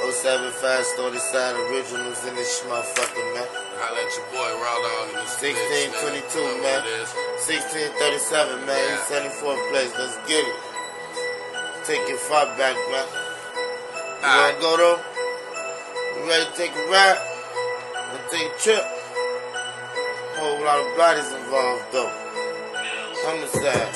07 Fast Story Side Originals in this motherfucker, man. Holla at your boy Raw in this 1622, man. 1637, man. Yeah. He's 74th place. Let's get it. Take your fight back, man. You wanna go though? You ready to take a ride? Let's take a trip. Whole lot of bodies involved though. Homicide.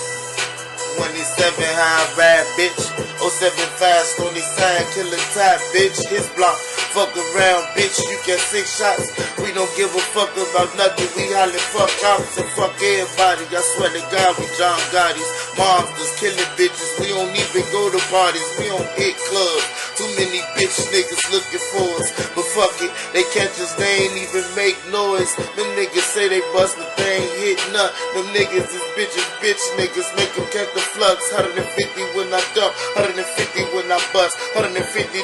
27 high ride, bitch. 07 Fast on the side, killer type, bitch. His block, fuck around, bitch. You get 6 shots. We don't give a fuck about nothing. We hollin' fuck cops and fuck everybody. I swear to God, we John Gotti's monsters, killing bitches. We don't even go to parties. We don't hit clubs. Too many bitch niggas looking for us. But fuck it, they catch us, they ain't even make noise. Them niggas say they bust, but they ain't hit none. Them niggas is bitches, bitch niggas. Make them catch the flux. 150 when I dump, 150 when I bust, 150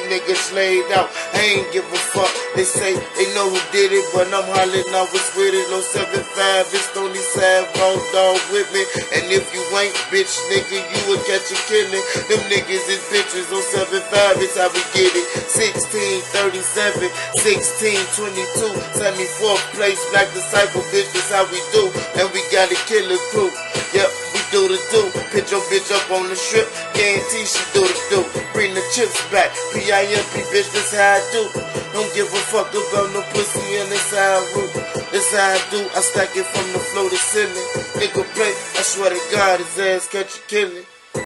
niggas laid out. I ain't give a fuck. They say they know who did it, but I'm hollering, I was with it. 075, it's only sad, roll dog with me. And if you ain't bitch nigga, you will catch a killing. Them niggas is bitches. 075, it's how we get it. 1637, 1622, 74th place, Black Disciple, bitch, that's how we do. And we got a killer crew. Yep, we do the do. Pitch your bitch up on the strip, guarantee she do the do. Bring the chips back, PIMP, bitch, that's how I do. Don't give a fuck about no pussy in this how I root. That's how I do, I stack it from the floor to ceiling. Nigga play, I swear to God, his ass catch a killing.